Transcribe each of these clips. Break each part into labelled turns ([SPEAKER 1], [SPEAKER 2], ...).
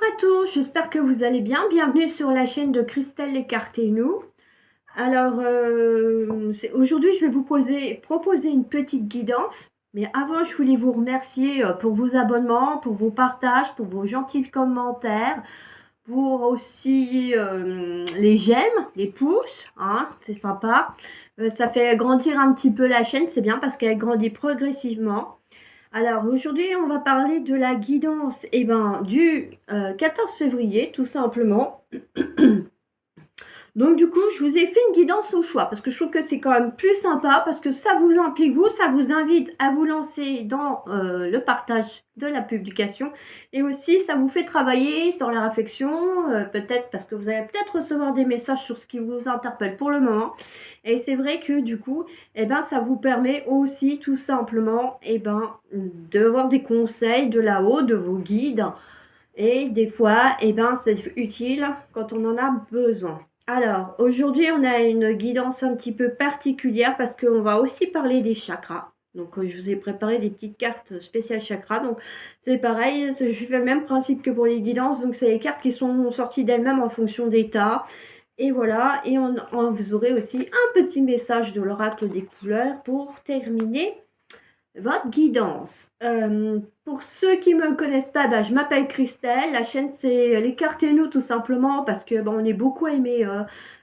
[SPEAKER 1] à tous, j'espère que vous allez bien. Bienvenue sur la chaîne de Christelle Écartez-nous. Alors, aujourd'hui, je vais vous proposer une petite guidance. Mais avant, je voulais vous remercier pour vos abonnements, pour vos partages, pour vos gentils commentaires, pour aussi les j'aime, les pouces, hein, c'est sympa. Ça fait grandir un petit peu la chaîne, c'est bien parce qu'elle grandit progressivement. Alors aujourd'hui, on va parler de la guidance du 14 février, tout simplement. Donc du coup, je vous ai fait une guidance au choix parce que je trouve que c'est quand même plus sympa parce que ça vous implique vous, ça vous invite à vous lancer dans le partage de la publication et aussi ça vous fait travailler sur la réflexion, peut-être parce que vous allez peut-être recevoir des messages sur ce qui vous interpelle pour le moment. Et c'est vrai que du coup, ça vous permet aussi tout simplement de voir des conseils de là-haut, de vos guides. Et des fois, c'est utile quand on en a besoin. Alors, aujourd'hui, on a une guidance un petit peu particulière parce qu'on va aussi parler des chakras. Donc, je vous ai préparé des petites cartes spéciales chakras. Donc, c'est pareil, je fais le même principe que pour les guidances. Donc, c'est les cartes qui sont sorties d'elles-mêmes en fonction d'état. Et voilà, et vous aurez aussi un petit message de l'oracle des couleurs pour terminer votre guidance. Pour ceux qui ne me connaissent pas, je m'appelle Christelle. La chaîne, c'est les cartes et nous, tout simplement, parce que on est beaucoup aimé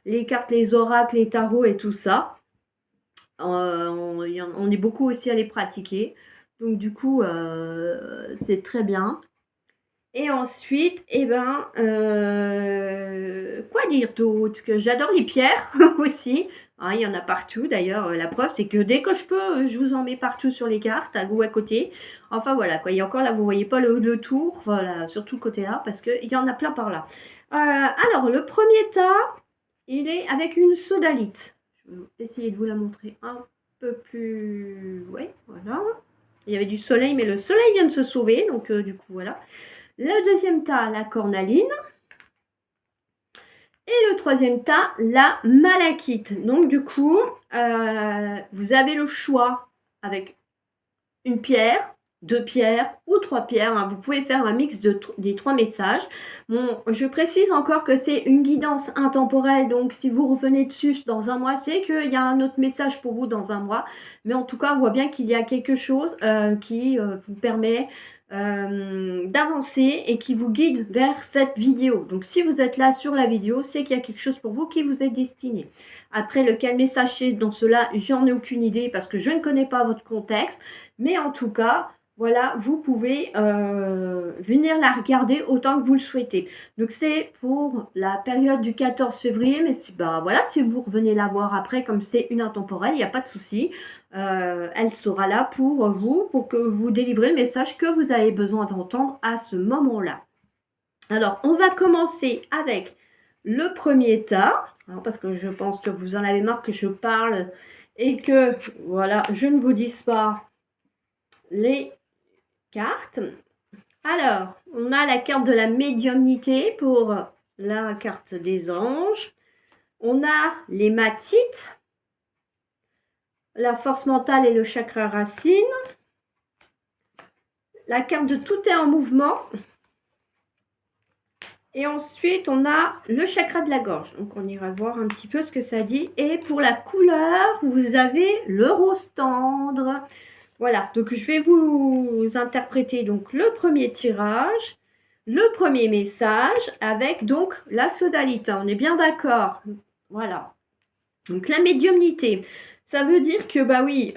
[SPEAKER 1] les cartes, les oracles, les tarots et tout ça. On est beaucoup aussi à les pratiquer. Donc, du coup, c'est très bien. Et ensuite, quoi dire d'autre? Que j'adore les pierres aussi. Hein, il y en a partout d'ailleurs. La preuve, c'est que dès que je peux, je vous en mets partout sur les cartes, à ou à côté. Enfin voilà, quoi. Il y a encore là, vous voyez pas le tour, voilà, sur tout le côté là, parce qu'il y en a plein par là. Alors, le premier tas, il est avec une sodalite. Je vais essayer de vous la montrer un peu plus. Oui, voilà. Il y avait du soleil, mais le soleil vient de se sauver, donc du coup, voilà. Le deuxième tas, la cornaline. Et le troisième tas, la malachite. Donc du coup, vous avez le choix avec une pierre, deux pierres ou trois pierres. Hein. Vous pouvez faire un mix des trois messages. Bon, je précise encore que c'est une guidance intemporelle. Donc si vous revenez dessus dans un mois, c'est qu'il y a un autre message pour vous dans un mois. Mais en tout cas, on voit bien qu'il y a quelque chose qui vous permet d'avancer et qui vous guide vers cette vidéo. Donc si vous êtes là sur la vidéo, c'est qu'il y a quelque chose pour vous qui vous est destiné. Après, lequel message c'est dans cela, j'en ai aucune idée parce que je ne connais pas votre contexte. Mais en tout cas, voilà, vous pouvez venir la regarder autant que vous le souhaitez. Donc c'est pour la période du 14 février, mais voilà, si vous revenez la voir après, comme c'est une intemporelle, il n'y a pas de souci. Elle sera là pour vous, pour que vous délivrez le message que vous avez besoin d'entendre à ce moment-là. Alors, on va commencer avec le premier tas, hein, parce que je pense que vous en avez marre que je parle et que, voilà, je ne vous dise pas les cartes. Alors, on a la carte de la médiumnité pour la carte des anges. On a les matites, la force mentale et le chakra racine. La carte de tout est en mouvement. Et ensuite, on a le chakra de la gorge. Donc, on ira voir un petit peu ce que ça dit. Et pour la couleur, vous avez le rose tendre. Voilà, donc je vais vous interpréter donc le premier tirage, le premier message avec donc la sodalite. On est bien d'accord. Voilà. Donc la médiumnité. Ça veut dire que, oui,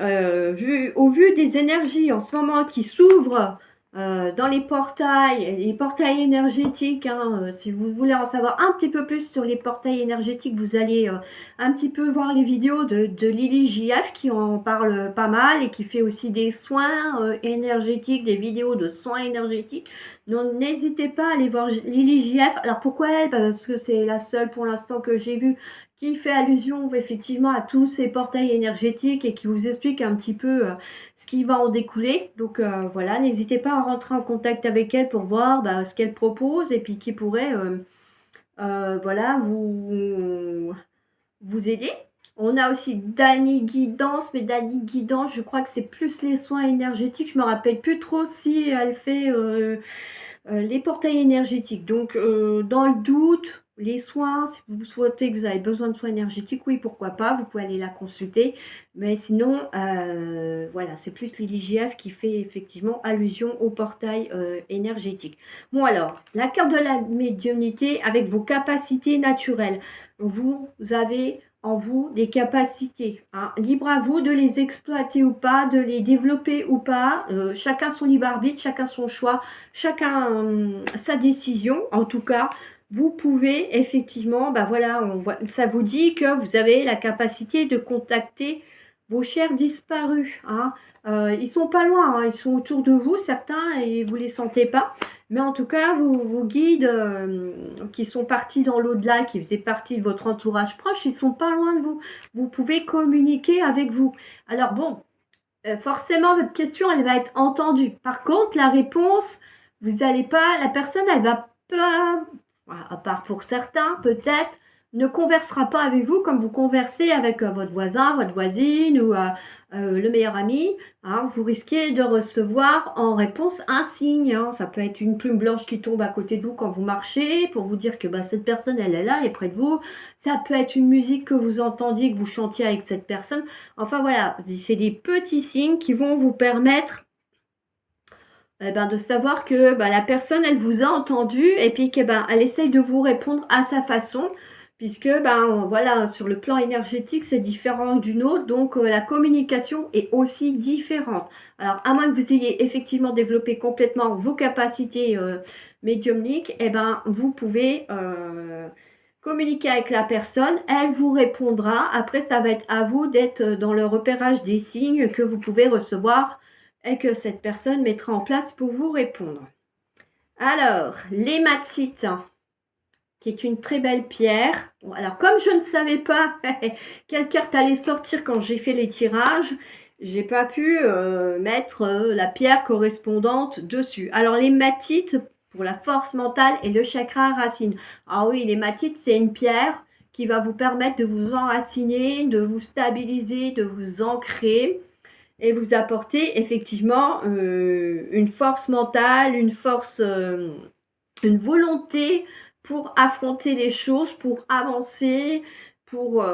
[SPEAKER 1] au vu des énergies en ce moment qui s'ouvrent dans les portails énergétiques, hein, si vous voulez en savoir un petit peu plus sur les portails énergétiques, vous allez un petit peu voir les vidéos de Lily JF qui en parle pas mal et qui fait aussi des soins énergétiques, des vidéos de soins énergétiques. Donc n'hésitez pas à aller voir Lily JF. Alors pourquoi elle? Parce que c'est la seule pour l'instant que j'ai vue qui fait allusion effectivement à tous ces portails énergétiques et qui vous explique un petit peu ce qui va en découler. Donc voilà, n'hésitez pas à rentrer en contact avec elle pour voir ce qu'elle propose et puis qui pourrait voilà, vous aider. On a aussi Dani Guidance, mais Dani Guidance, je crois que c'est plus les soins énergétiques. Je me rappelle plus trop si elle fait les portails énergétiques. Donc, dans le doute, les soins, si vous souhaitez que vous avez besoin de soins énergétiques, oui, pourquoi pas, vous pouvez aller la consulter. Mais sinon, voilà, c'est plus l'IGF qui fait effectivement allusion au portail énergétique. Bon alors, la carte de la médiumnité avec vos capacités naturelles. Vous avez en vous des capacités, hein. Libre à vous de les exploiter ou pas, de les développer ou pas. Chacun son libre arbitre, chacun son choix, chacun sa décision. En tout cas, vous pouvez effectivement, bah voilà, ça vous dit que vous avez la capacité de contacter vos chers disparus, hein. Ils sont pas loin, hein, ils sont autour de vous, certains, et vous les sentez pas. Mais en tout cas, vos guides qui sont partis dans l'au-delà, qui faisaient partie de votre entourage proche, ils sont pas loin de vous. Vous pouvez communiquer avec vous. Alors bon, forcément, votre question, elle va être entendue. Par contre, la réponse, vous n'allez pas, la personne, elle va pas, voilà, à part pour certains, peut-être, ne conversera pas avec vous comme vous conversez avec votre voisin, votre voisine ou le meilleur ami, hein. Vous risquez de recevoir en réponse un signe, hein. Ça peut être une plume blanche qui tombe à côté de vous quand vous marchez pour vous dire que bah, cette personne, elle est là, elle est près de vous. Ça peut être une musique que vous entendiez, que vous chantiez avec cette personne. Enfin voilà, c'est des petits signes qui vont vous permettre de savoir que la personne, elle vous a entendu et puis que elle essaye de vous répondre à sa façon, puisque voilà, sur le plan énergétique, c'est différent d'une autre, donc la communication est aussi différente. Alors, à moins que vous ayez effectivement développé complètement vos capacités médiumniques, vous pouvez communiquer avec la personne, elle vous répondra. Après, ça va être à vous d'être dans le repérage des signes que vous pouvez recevoir et que cette personne mettra en place pour vous répondre. Alors, l'hématite, qui est une très belle pierre. Bon, alors, comme je ne savais pas quelle carte allait sortir quand j'ai fait les tirages, j'ai pas pu mettre la pierre correspondante dessus. Alors, l'hématite, pour la force mentale et le chakra racine. Ah oui, l'hématite, c'est une pierre qui va vous permettre de vous enraciner, de vous stabiliser, de vous ancrer et vous apporter effectivement une force mentale, une volonté pour affronter les choses, pour avancer, pour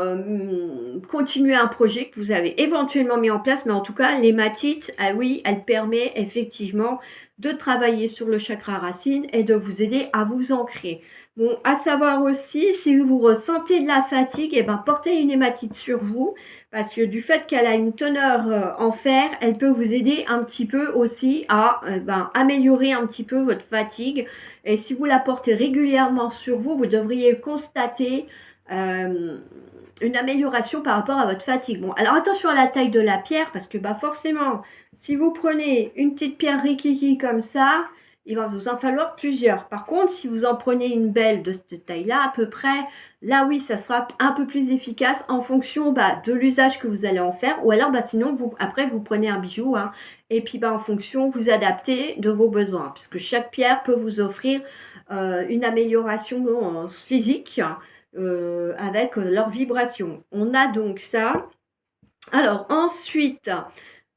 [SPEAKER 1] continuer un projet que vous avez éventuellement mis en place. Mais en tout cas, l'hématite, ah oui, elle permet effectivement de travailler sur le chakra racine et de vous aider à vous ancrer. Bon, à savoir aussi, si vous ressentez de la fatigue, portez une hématite sur vous, parce que du fait qu'elle a une teneur en fer, elle peut vous aider un petit peu aussi à améliorer un petit peu votre fatigue. Et si vous la portez régulièrement sur vous, vous devriez constater une amélioration par rapport à votre fatigue. Bon, alors attention à la taille de la pierre, parce que forcément, si vous prenez une petite pierre rikiki comme ça, il va vous en falloir plusieurs. Par contre, si vous en prenez une belle de cette taille-là, à peu près, là oui, ça sera un peu plus efficace en fonction de l'usage que vous allez en faire. Ou alors, sinon, après, vous prenez un bijou, hein, et puis en fonction, vous adaptez de vos besoins. Puisque chaque pierre peut vous offrir une amélioration physique avec leur vibration. On a donc ça. Alors ensuite,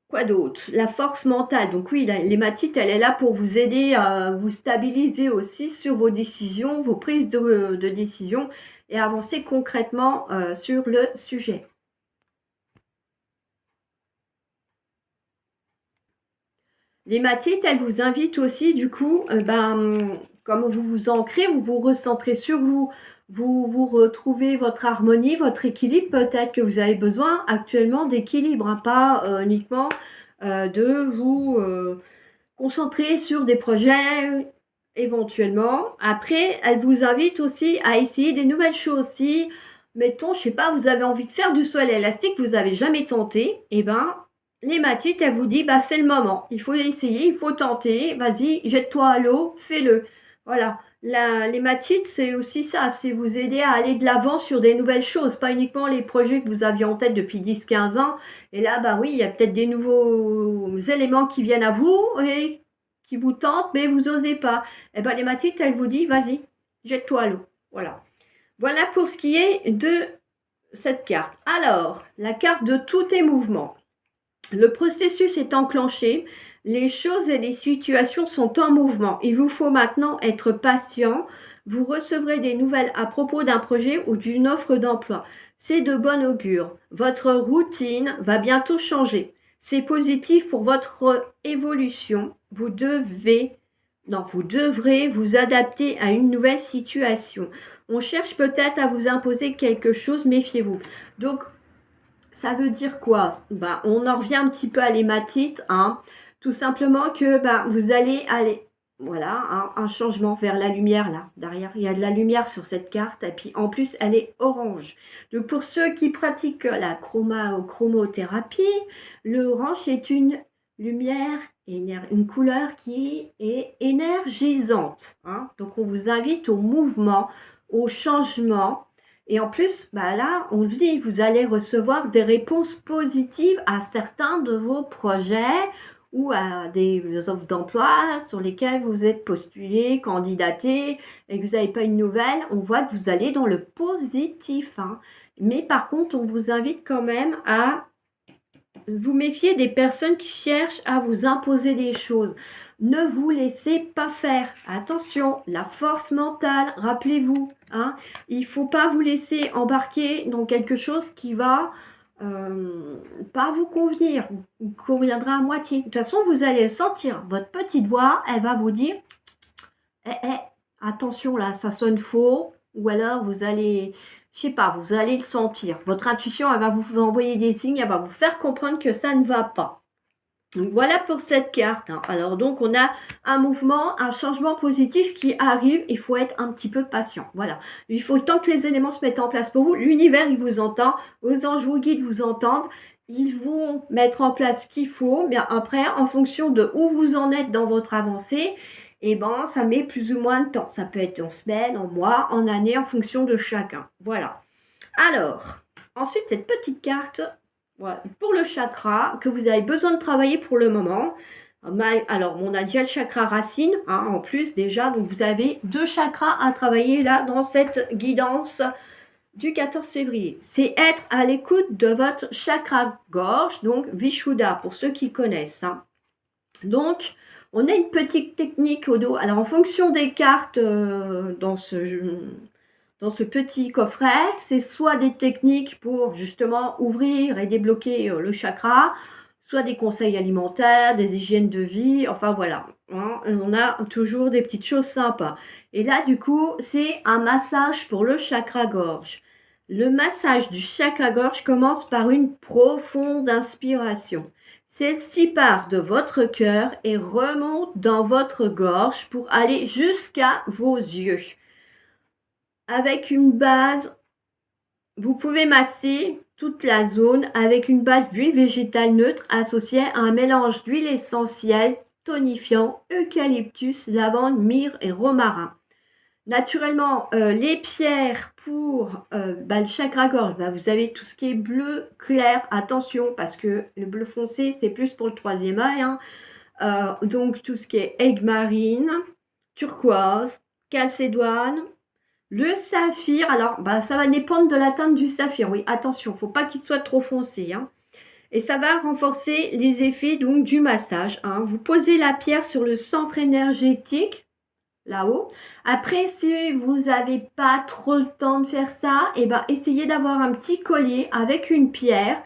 [SPEAKER 1] quoi d'autre? La force mentale. Donc oui, l'hématite, elle est là pour vous aider à vous stabiliser aussi sur vos décisions, vos prises de décision et avancer concrètement sur le sujet. L'hématite, elle vous invite aussi, du coup, comme vous vous ancrez, vous vous recentrez sur vous, vous retrouvez votre harmonie, votre équilibre. Peut-être que vous avez besoin actuellement d'équilibre, hein, pas uniquement de vous concentrer sur des projets éventuellement. Après, elle vous invite aussi à essayer des nouvelles choses. Si, mettons, je sais pas, vous avez envie de faire du sol élastique, vous n'avez jamais tenté, l'hématite, elle vous dit, c'est le moment. Il faut essayer, il faut tenter. Vas-y, jette-toi à l'eau, fais-le. Voilà. L'hématite, c'est aussi ça. C'est vous aider à aller de l'avant sur des nouvelles choses. Pas uniquement les projets que vous aviez en tête depuis 10-15 ans. Et là, oui, il y a peut-être des nouveaux éléments qui viennent à vous et qui vous tentent, mais vous n'osez pas. L'hématite, elle vous dit, vas-y, jette-toi à l'eau. Voilà. Voilà pour ce qui est de cette carte. Alors, la carte de tous tes mouvements. Le processus est enclenché. Les choses et les situations sont en mouvement. Il vous faut maintenant être patient. Vous recevrez des nouvelles à propos d'un projet ou d'une offre d'emploi. C'est de bon augure. Votre routine va bientôt changer. C'est positif pour votre évolution. Vous devrez vous adapter à une nouvelle situation. On cherche peut-être à vous imposer quelque chose, méfiez-vous. Donc, ça veut dire quoi? On en revient un petit peu à l'hématite, hein. Tout simplement que vous allez aller, voilà, un changement vers la lumière là, derrière. Il y a de la lumière sur cette carte et puis en plus elle est orange. Donc pour ceux qui pratiquent la chromothérapie, l'orange est une lumière, une couleur qui est énergisante, hein. Donc on vous invite au mouvement, au changement. Et en plus, là, on dit, vous allez recevoir des réponses positives à certains de vos projets ou à des offres d'emploi sur lesquelles vous êtes postulé, candidaté et que vous n'avez pas une nouvelle. On voit que vous allez dans le positif, hein. Mais par contre, on vous invite quand même à vous méfier des personnes qui cherchent à vous imposer des choses. Ne vous laissez pas faire. Attention, la force mentale, rappelez-vous, hein, il ne faut pas vous laisser embarquer dans quelque chose qui va pas vous convenir ou conviendra à moitié. De toute façon, vous allez sentir votre petite voix, elle va vous dire attention là, ça sonne faux. Ou alors vous allez, je sais pas, vous allez le sentir. Votre intuition, elle va vous envoyer des signes, elle va vous faire comprendre que ça ne va pas. Donc voilà pour cette carte, hein. Alors donc on a un mouvement, un changement positif qui arrive. Il faut être un petit peu patient. Voilà. Il faut le temps que les éléments se mettent en place pour vous. L'univers, il vous entend. Vos anges, vos guides vous entendent. Ils vont mettre en place ce qu'il faut. Mais après, en fonction de où vous en êtes dans votre avancée, ça met plus ou moins de temps. Ça peut être en semaines, en mois, en années, en fonction de chacun. Voilà. Alors, ensuite, cette petite carte, voilà, pour le chakra, que vous avez besoin de travailler pour le moment. Alors, on a déjà le chakra racine, hein, en plus déjà. Donc, vous avez 2 chakras à travailler là, dans cette guidance du 14 février. C'est être à l'écoute de votre chakra gorge, donc Vishuddha, pour ceux qui connaissent, hein. Donc, on a une petite technique au dos. Alors, en fonction des cartes dans ce petit coffret, c'est soit des techniques pour justement ouvrir et débloquer le chakra, soit des conseils alimentaires, des hygiènes de vie, enfin voilà, hein, on a toujours des petites choses sympas. Et là, du coup, c'est un massage pour le chakra-gorge. Le massage du chakra-gorge commence par une profonde inspiration. Celle-ci part de votre cœur et remonte dans votre gorge pour aller jusqu'à vos yeux. Avec une base, vous pouvez masser toute la zone avec une base d'huile végétale neutre associée à un mélange d'huile essentielle, tonifiant, eucalyptus, lavande, myrrhe et romarin. Naturellement, les pierres pour le chakra-gorge, vous avez tout ce qui est bleu clair. Attention, parce que le bleu foncé, c'est plus pour le 3e œil, hein. Donc, tout ce qui est aigue marine, turquoise, calcédoine, le saphir. Alors, ça va dépendre de la teinte du saphir. Oui, attention, il ne faut pas qu'il soit trop foncé, hein. Et ça va renforcer les effets donc du massage, hein. Vous posez la pierre sur le centre énergétique, là-haut. Après, si vous n'avez pas trop le temps de faire ça, essayez d'avoir un petit collier avec une pierre,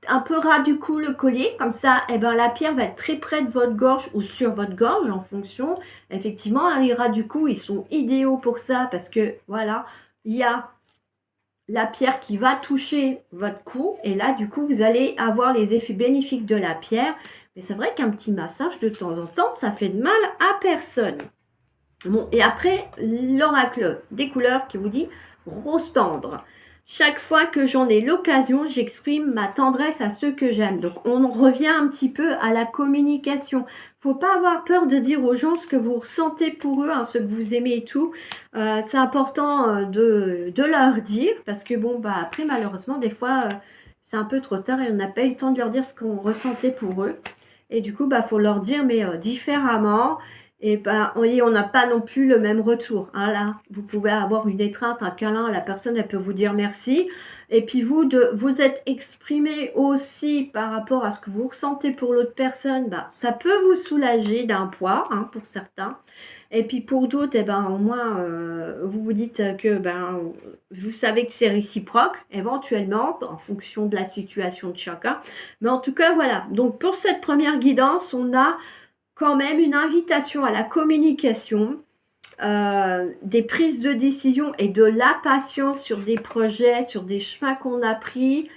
[SPEAKER 1] un peu ras du cou le collier, comme ça, la pierre va être très près de votre gorge ou sur votre gorge en fonction. Effectivement, hein, les ras du cou, ils sont idéaux pour ça parce que, voilà, il y a la pierre qui va toucher votre cou et là, du coup, vous allez avoir les effets bénéfiques de la pierre. Mais c'est vrai qu'un petit massage de temps en temps, ça fait de mal à personne. Bon, et après, l'oracle des couleurs qui vous dit rose tendre. Chaque fois que j'en ai l'occasion, j'exprime ma tendresse à ceux que j'aime. Donc, on revient un petit peu à la communication. Faut pas avoir peur de dire aux gens ce que vous ressentez pour eux, hein, ce que vous aimez et tout. C'est important de leur dire parce que après, malheureusement, des fois, c'est un peu trop tard et on n'a pas eu le temps de leur dire ce qu'on ressentait pour eux. Et du coup, faut leur dire, mais différemment. et ben, on n'a pas non plus le même retour. Hein, là, vous pouvez avoir une étreinte, un câlin, la personne, elle peut vous dire merci. Et puis vous, vous êtes exprimé aussi par rapport à ce que vous ressentez pour l'autre personne, bah, ça peut vous soulager d'un poids, hein, pour certains. Et puis pour d'autres, eh ben, au moins, vous vous dites que ben, vous savez que c'est réciproque, éventuellement, en fonction de la situation de chacun. Mais en tout cas, voilà. Donc pour cette première guidance, on a quand même une invitation à la communication, des prises de décision et de la patience sur des projets, sur des chemins qu'on a pris,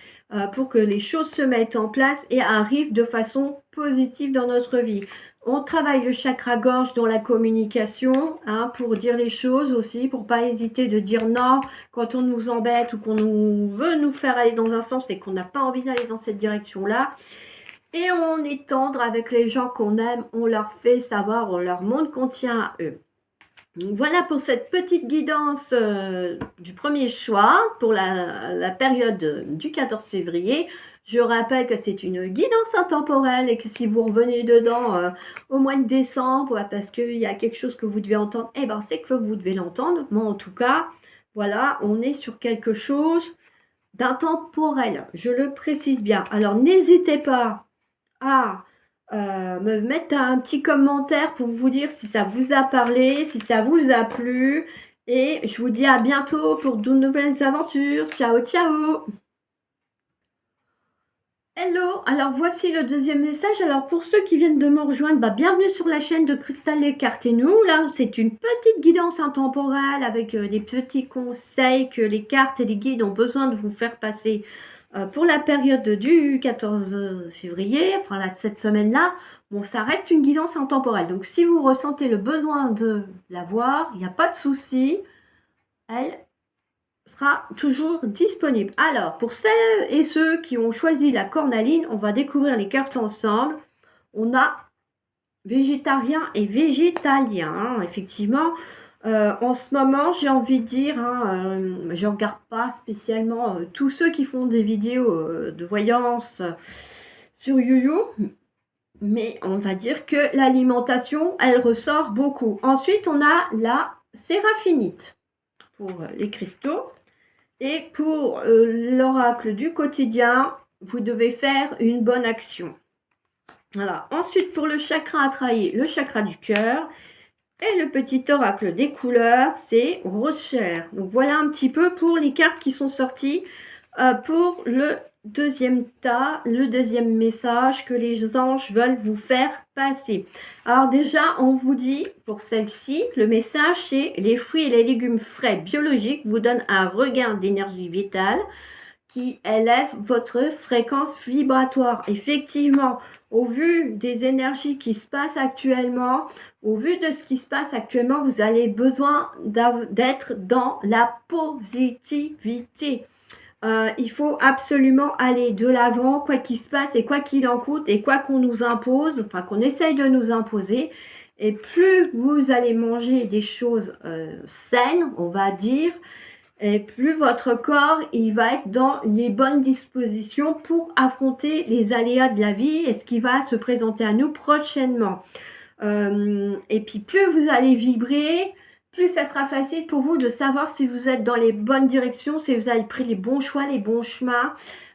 [SPEAKER 1] pour que les choses se mettent en place et arrivent de façon positive dans notre vie. On travaille le chakra gorge dans la communication, hein, pour dire les choses aussi, pour pas hésiter de dire non quand on nous embête ou qu'on veut nous faire aller dans un sens et qu'on n'a pas envie d'aller dans cette direction-là. Et on est tendre avec les gens qu'on aime, on leur fait savoir, on leur montre qu'on tient à eux. Donc voilà pour cette petite guidance du premier choix pour la période du 14 février. Je rappelle que c'est une guidance intemporelle et que si vous revenez dedans au mois de décembre, parce qu'il y a quelque chose que vous devez entendre, eh ben c'est que vous devez l'entendre. Moi en tout cas, voilà, on est sur quelque chose d'intemporel. Je le précise bien. Alors n'hésitez pas à me mettre un petit commentaire pour vous dire si ça vous a parlé, si ça vous a plu. Et je vous dis à bientôt pour de nouvelles aventures. Ciao, ciao! Hello! Alors voici le deuxième message. Alors pour ceux qui viennent de me rejoindre, bah, bienvenue sur la chaîne de Cristal Les Cartes et nous. Là, c'est une petite guidance intemporelle avec des petits conseils que les cartes et les guides ont besoin de vous faire passer pour la période du 14 février, enfin là, cette semaine-là. Bon, ça reste une guidance intemporelle. Donc si vous ressentez le besoin de la voir, il n'y a pas de souci. Elle sera toujours disponible. Alors, pour celles et ceux qui ont choisi la cornaline, on va découvrir les cartes ensemble. On a végétarien et végétalien, hein, effectivement. En ce moment, j'ai envie de dire, hein, je ne regarde pas spécialement tous ceux qui font des vidéos de voyance sur YouTube, mais on va dire que l'alimentation, elle ressort beaucoup. Ensuite, on a la séraphinite pour les cristaux. Et pour l'oracle du quotidien, vous devez faire une bonne action. Voilà. Ensuite, pour le chakra à travailler, le chakra du cœur. Et le petit oracle des couleurs, c'est rose chair. Donc voilà un petit peu pour les cartes qui sont sorties pour le deuxième tas, le deuxième message que les anges veulent vous faire passer. Alors déjà, on vous dit, pour celle-ci, le message, c'est les fruits et les légumes frais biologiques vous donnent un regain d'énergie vitale qui élève votre fréquence vibratoire. Effectivement, au vu des énergies qui se passent actuellement, au vu de ce qui se passe actuellement, vous avez besoin d'être dans la positivité. Il faut absolument aller de l'avant, quoi qu'il se passe et quoi qu'il en coûte et quoi qu'on nous impose, enfin qu'on essaye de nous imposer. Et plus vous allez manger des choses saines, on va dire, et plus votre corps il va être dans les bonnes dispositions pour affronter les aléas de la vie et ce qui va se présenter à nous prochainement. Et puis plus vous allez vibrer, plus ça sera facile pour vous de savoir si vous êtes dans les bonnes directions, si vous avez pris les bons choix, les bons chemins.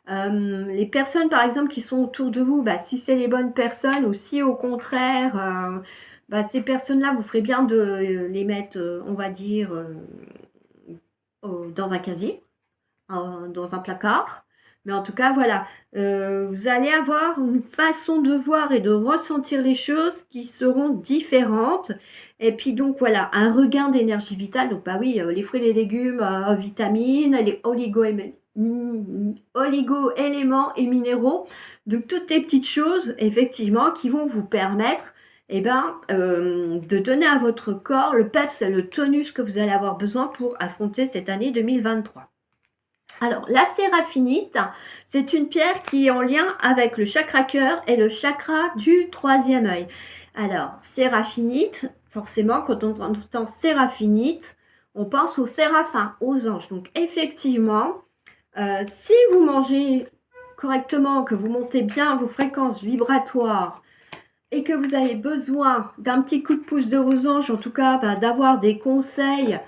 [SPEAKER 1] Les personnes par exemple qui sont autour de vous, bah, si c'est les bonnes personnes ou si au contraire, bah, ces personnes-là, vous ferez bien de les mettre, on va dire, dans un casier, dans un placard. Mais en tout cas, voilà, vous allez avoir une façon de voir et de ressentir les choses qui seront différentes. Et puis donc, voilà, un regain d'énergie vitale. Donc, bah oui, les fruits et les légumes, vitamines, les oligo-éléments et minéraux. Donc, toutes les petites choses, effectivement, qui vont vous permettre de donner à votre corps le peps et le tonus que vous allez avoir besoin pour affronter cette année 2023. Alors, la séraphinite, c'est une pierre qui est en lien avec le chakra cœur et le chakra du troisième œil. Alors, séraphinite, forcément, quand on entend séraphinite, on pense aux séraphins, aux anges. Donc, effectivement, si vous mangez correctement, que vous montez bien vos fréquences vibratoires, et que vous avez besoin d'un petit coup de pouce de vos anges, en tout cas d'avoir des conseils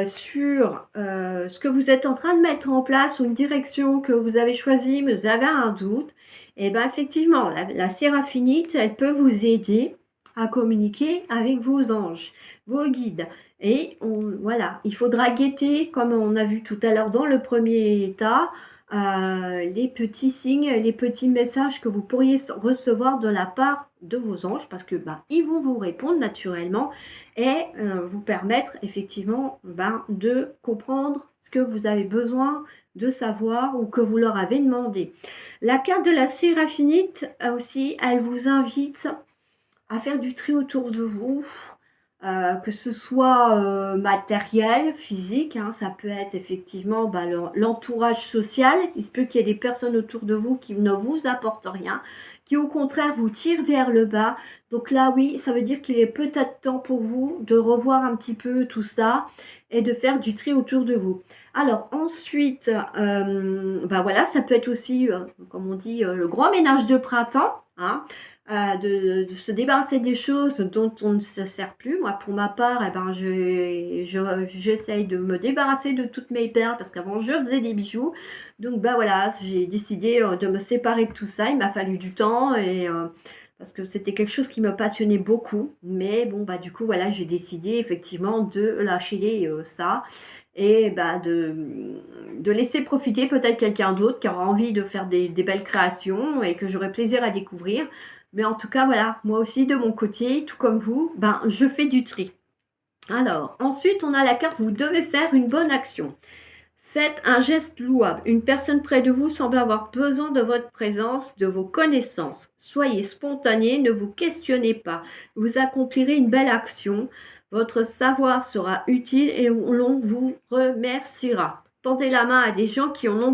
[SPEAKER 1] sur ce que vous êtes en train de mettre en place ou une direction que vous avez choisie, mais vous avez un doute, et bien effectivement, la séraphinite, elle peut vous aider à communiquer avec vos anges, vos guides. Et voilà, il faudra guetter, comme on a vu tout à l'heure dans le premier état, les petits signes, les petits messages que vous pourriez recevoir de la part de vos anges, parce que ils vont vous répondre naturellement et vous permettre effectivement de comprendre ce que vous avez besoin de savoir ou que vous leur avez demandé. La carte de la séraphinite aussi, elle vous invite à faire du tri autour de vous, que ce soit matériel, physique, hein, ça peut être effectivement l'entourage social. Il se peut qu'il y ait des personnes autour de vous qui ne vous apportent rien, qui au contraire vous tirent vers le bas. Donc là, oui, ça veut dire qu'il est peut-être temps pour vous de revoir un petit peu tout ça et de faire du tri autour de vous. Alors ensuite, voilà, ça peut être aussi, comme on dit, le grand ménage de printemps, hein, de se débarrasser des choses dont on ne se sert plus. Moi, pour ma part, j'essaye de me débarrasser de toutes mes perles parce qu'avant, je faisais des bijoux. Donc, voilà, j'ai décidé de me séparer de tout ça. Il m'a fallu du temps et parce que c'était quelque chose qui me passionnait beaucoup. Mais bon, du coup, voilà, j'ai décidé effectivement de lâcher ça et de laisser profiter peut-être quelqu'un d'autre qui aura envie de faire des belles créations et que j'aurai plaisir à découvrir. Mais en tout cas, voilà, moi aussi de mon côté, tout comme vous, je fais du tri. Alors, ensuite, on a la carte, vous devez faire une bonne action. Faites un geste louable. Une personne près de vous semble avoir besoin de votre présence, de vos connaissances. Soyez spontané, ne vous questionnez pas. Vous accomplirez une belle action. Votre savoir sera utile et l'on vous remerciera. Tendez la main à des gens qui en ont